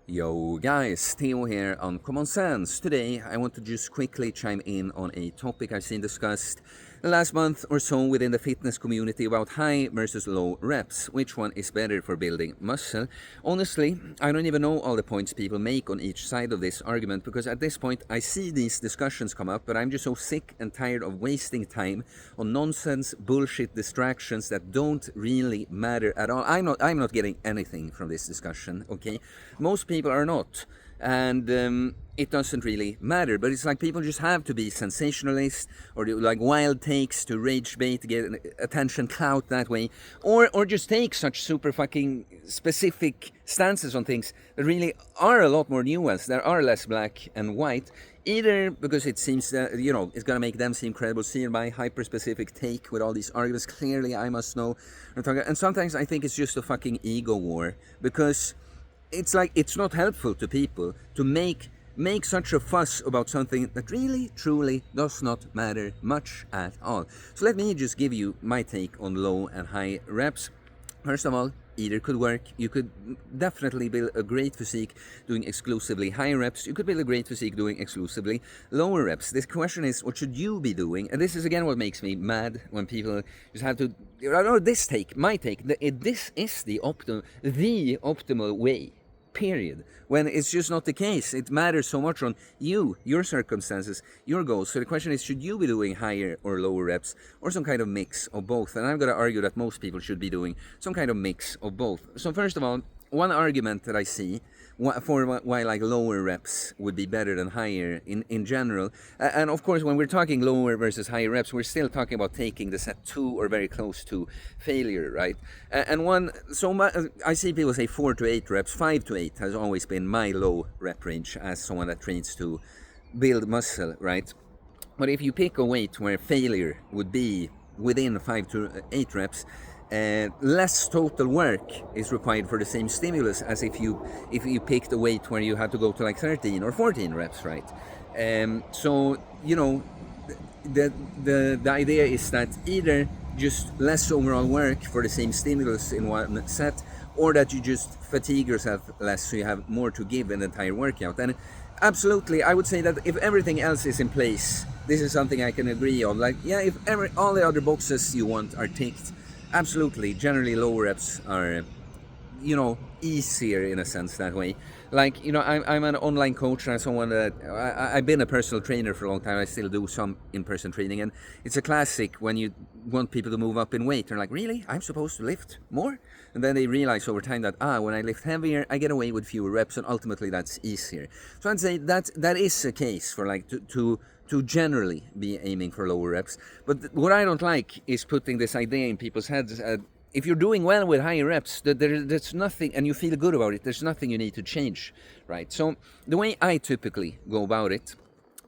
Yo guys, Theo here on Common Sense. Today I want to just quickly chime in on a topic I've seen discussed the last month or so within the fitness community about high versus low reps. Which one is better for building muscle? Honestly, I don't even know all the points people make on each side of this argument, because at this point I see these discussions come up, but I'm just so sick and tired of wasting time on nonsense, bullshit distractions that don't really matter at all. I'm not getting anything from this discussion, okay? Most people are not, and it doesn't really matter. But it's like people just have to be sensationalist or do like wild takes to rage bait to get attention, clout that way, or just take such super fucking specific stances on things that really are a lot more nuanced. There are less black and white. Either because it seems that, it's going to make them seem credible, seeing my hyper-specific take with all these arguments. Clearly, I must know. And sometimes I think it's just a fucking ego war, because it's like it's not helpful to people to make such a fuss about something that really truly does not matter much at all. So let me just give you my take on low and high reps. First of all, either could work. You could definitely build a great physique doing exclusively high reps. You could build a great physique doing exclusively lower reps. This question is, what should you be doing? And this is again what makes me mad, when people just have to, this take, my take, this is the optimal way. Period. When it's just not the case. It matters so much on you, your circumstances, your goals. So the question is, should you be doing higher or lower reps, or some kind of mix of both? And I'm going to argue that most people should be doing some kind of mix of both. So first of all, one argument that I see for why like lower reps would be better than higher in general, and of course when we're talking lower versus higher reps, we're still talking about taking the set to or very close to failure, right? I see people say 4 to 8 reps. 5 to 8 has always been my low rep range as someone that trains to build muscle, right? But if you pick a weight where failure would be within 5 to 8 reps, less total work is required for the same stimulus as if you picked a weight where you had to go to like 13 or 14 reps, right? So the idea is that either just less overall work for the same stimulus in one set, or that you just fatigue yourself less so you have more to give in the entire workout. And absolutely, I would say that if everything else is in place, this is something I can agree on. Like, yeah, if all the other boxes you want are ticked, absolutely, generally lower reps are, easier in a sense that way. Like, I'm an online coach, and someone that I've been a personal trainer for a long time. I still do some in-person training, and it's a classic when you want people to move up in weight. They're like, really? I'm supposed to lift more? And then they realize over time that, when I lift heavier, I get away with fewer reps, and ultimately that's easier. So I'd say that is a case for like to generally be aiming for lower reps. But what I don't like is putting this idea in people's heads. If you're doing well with higher reps, there's nothing, and you feel good about it, there's nothing you need to change, right? So the way I typically go about it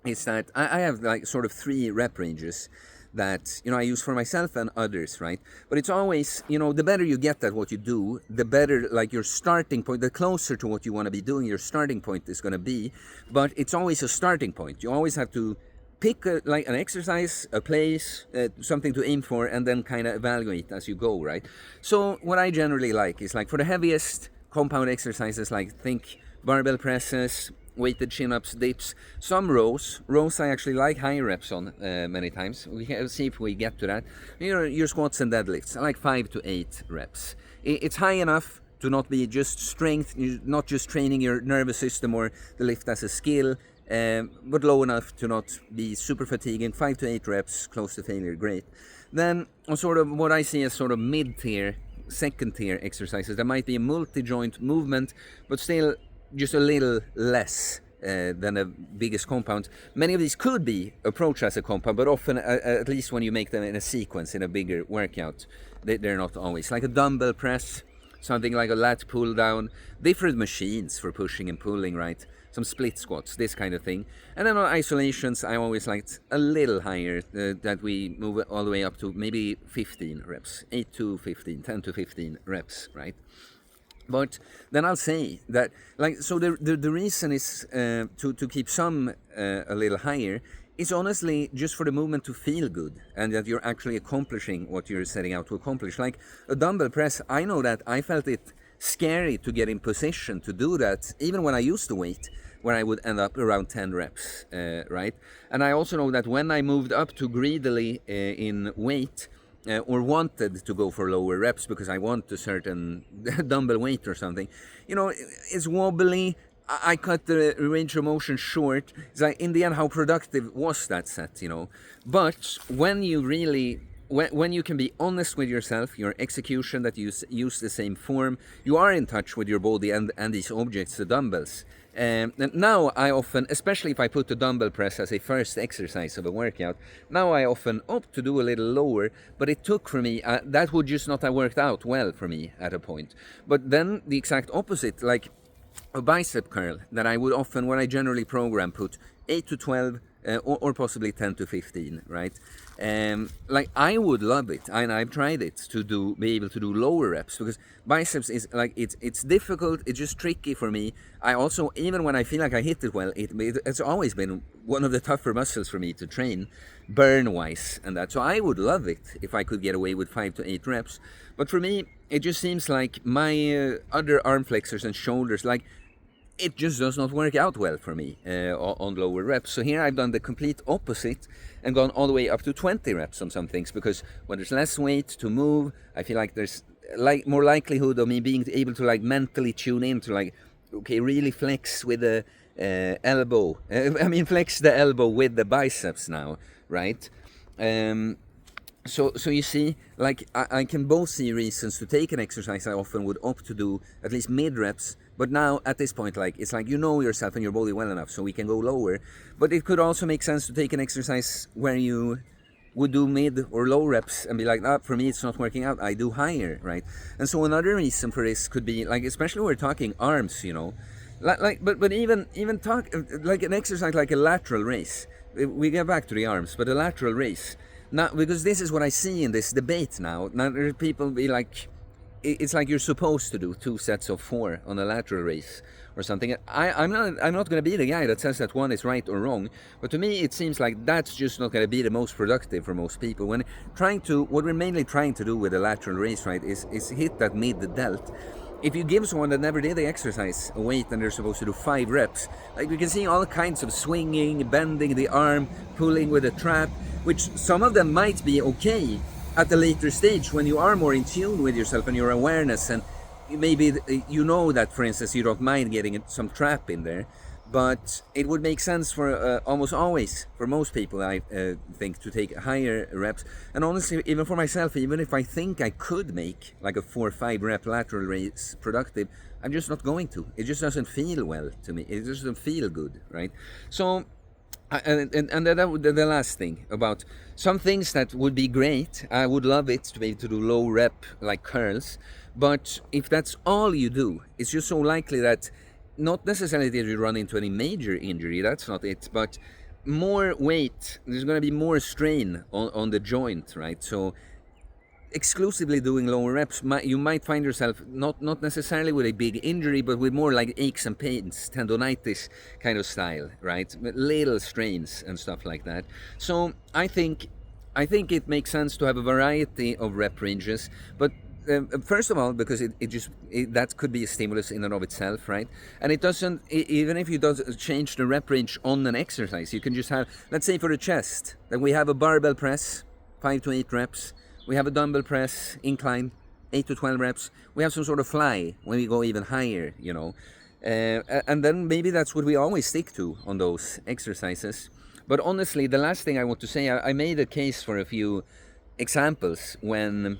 is that I have like sort of 3 rep ranges that I use for myself and others, right? But it's always, the better you get at what you do, the better like your starting point, the closer to what you want to be doing your starting point is going to be. But it's always a starting point. You always have to pick like an exercise, a place, something to aim for, and then kind of evaluate as you go, right? So what I generally like is, like, for the heaviest compound exercises, like think barbell presses, weighted chin-ups, dips, some rows I actually like high reps on many times. We can see if we get to that. Your squats and deadlifts, I like 5 to 8 reps. It's high enough to not be just strength, not just training your nervous system or the lift as a skill, but low enough to not be super fatiguing. 5 to 8 reps, close to failure, great. Then on sort of what I see as sort of mid-tier, second-tier exercises, there might be a multi-joint movement, but still just a little less than the biggest compound. Many of these could be approached as a compound, but often, at least when you make them in a sequence, in a bigger workout, they're not always. Like a dumbbell press, something like a lat pull down, different machines for pushing and pulling, right? Some split squats, this kind of thing. And then on isolations, I always liked a little higher, that we move all the way up to maybe 15 reps, 8 to 15, 10 to 15 reps, right? But then I'll say that, like, so the reason is to keep some a little higher is honestly just for the movement to feel good, and that you're actually accomplishing what you're setting out to accomplish. Like a dumbbell press, I know that I felt it scary to get in position to do that, even when I used to wait, where I would end up around 10 reps, right? And I also know that when I moved up too greedily in weight, or wanted to go for lower reps because I want a certain dumbbell weight or something, it's wobbly. I cut the range of motion short. It's like, in the end, how productive was that set, But when you really, when you can be honest with yourself, your execution, that you use the same form, you are in touch with your body and these objects, the dumbbells. And now I often, especially if I put the dumbbell press as a first exercise of a workout, now I often opt to do a little lower, but it took for me, that would just not have worked out well for me at a point. But then the exact opposite, like a bicep curl, that I would often, when I generally program, put 8 to 12 or possibly 10 to 15, right? Like, I would love it, and I've tried it, to be able to do lower reps, because biceps is like, it's difficult, it's just tricky for me. I also, even when I feel like I hit it well, it's always been one of the tougher muscles for me to train, burn-wise, and that. So I would love it if I could get away with 5 to 8 reps. But for me, it just seems like my other arm flexors and shoulders, like, it just does not work out well for me on lower reps. So here I've done the complete opposite and gone all the way up to 20 reps on some things, because when there's less weight to move, I feel like there's more likelihood of me being able to mentally tune in to okay, really flex with the elbow. Flex the elbow with the biceps now, right? So you see, I can both see reasons to take an exercise I often would opt to do at least mid reps, but now at this point, it's like, yourself and your body well enough, so we can go lower. But it could also make sense to take an exercise where you would do mid or low reps and be like, for me it's not working out, I do higher, right? And so another reason for this could be, especially when we're talking arms, but even talk like an exercise like a lateral raise. We get back to the arms, but a lateral raise. Now, because this is what I see in this debate now. Now there are people be like, it's like you're supposed to do 2 sets of 4 on a lateral raise or something. I'm not going to be the guy that says that one is right or wrong, but to me it seems like that's just not going to be the most productive for most people. What we're mainly trying to do with a lateral raise, right, is hit that mid delt. If you give someone that never did the exercise a weight and they're supposed to do 5 reps, you can see all kinds of swinging, bending the arm, pulling with a trap, which some of them might be okay at a later stage when you are more in tune with yourself and your awareness, and maybe that, for instance, you don't mind getting some trap in there. But it would make sense for almost always, for most people, I think, to take higher reps. And honestly, even for myself, even if I think I could make like a 4 or 5 rep lateral raise productive, I'm just not going to. It just doesn't feel well to me. It just doesn't feel good, right? So, the last thing about some things that would be great, I would love it to be able to do low rep like curls. But if that's all you do, it's just so likely that not necessarily that you run into any major injury, that's not it, but more weight, there's going to be more strain on the joint, right? So exclusively doing lower reps, you might find yourself not necessarily with a big injury, but with more like aches and pains, tendonitis kind of style, right? Little strains and stuff like that. So I think it makes sense to have a variety of rep ranges, but first of all, because that could be a stimulus in and of itself, right? And it doesn't, even if you don't change the rep range on an exercise, you can just have, let's say for the chest, that we have a barbell press, 5 to 8 reps. We have a dumbbell press, incline, 8 to 12 reps. We have some sort of fly when we go even higher, and then maybe that's what we always stick to on those exercises. But honestly, the last thing I want to say, I made a case for a few examples when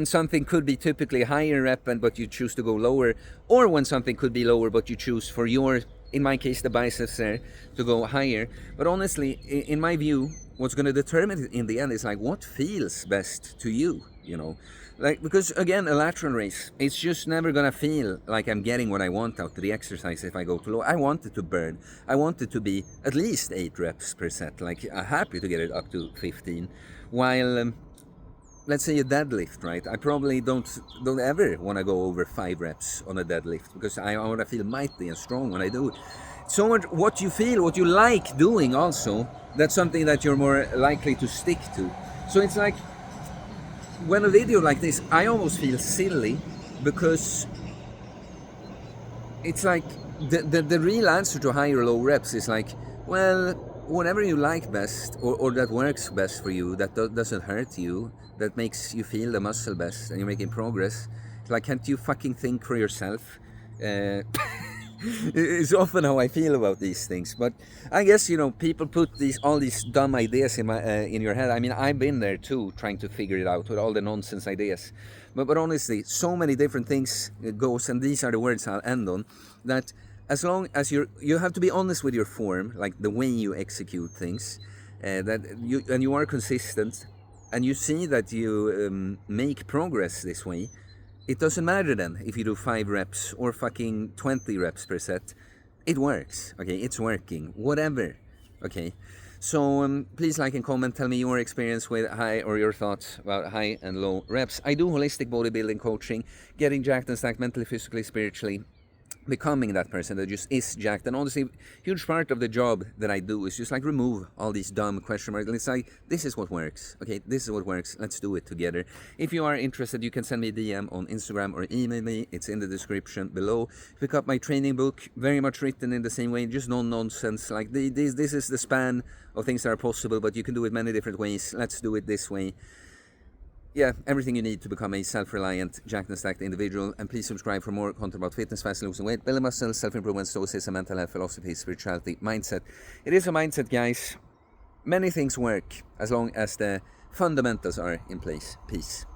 something could be typically higher rep but you choose to go lower, or when something could be lower but you choose for in my case, the biceps there, to go higher. But honestly, in my view, what's going to determine it in the end is what feels best to you, because again, a lateral raise, it's just never going to feel like I'm getting what I want out of the exercise if I go too low. I want it to burn. I want it to be at least 8 reps per set. I'm happy to get it up to 15. While let's say a deadlift, right? I probably don't ever want to go over 5 reps on a deadlift, because I want to feel mighty and strong when I do it. So much what you feel, what you like doing also, that's something that you're more likely to stick to. So it's like, when a video like this, I almost feel silly because it's like the real answer to high or low reps is like, well, whatever you like best or that works best for you, that doesn't hurt you, that makes you feel the muscle best and you're making progress. It's like, can't you fucking think for yourself? Uh, it's often how I feel about these things. But I guess, you know, people put all these dumb ideas in your head. I mean, I've been there too, trying to figure it out with all the nonsense ideas. But honestly, so many different things goes, and these are the words I'll end on. That as long as you have to be honest with your form, like the way you execute things, that you are consistent, and you see that you make progress this way. It doesn't matter then if you do 5 reps or fucking 20 reps per set. It works, okay? It's working, whatever, okay? So please like and comment, tell me your experience with high or your thoughts about high and low reps. I do holistic bodybuilding coaching, getting jacked and stacked mentally, physically, spiritually, becoming that person that just is jacked. And honestly, huge part of the job that I do is just like remove all these dumb question marks. And it's like, this is what works. Okay, this is what works. Let's do it together. If you are interested, you can send me a DM on Instagram or email me. It's in the description below. Pick up my training book, very much written in the same way, just no nonsense. Like this is the span of things that are possible, but you can do it many different ways. Let's do it this way. Yeah, everything you need to become a self-reliant, jacked and stacked individual. And please subscribe for more content about fitness, fast losing weight, building muscle, self-improvement, stoicism, mental health, philosophy, spirituality, mindset. It is a mindset, guys. Many things work as long as the fundamentals are in place. Peace.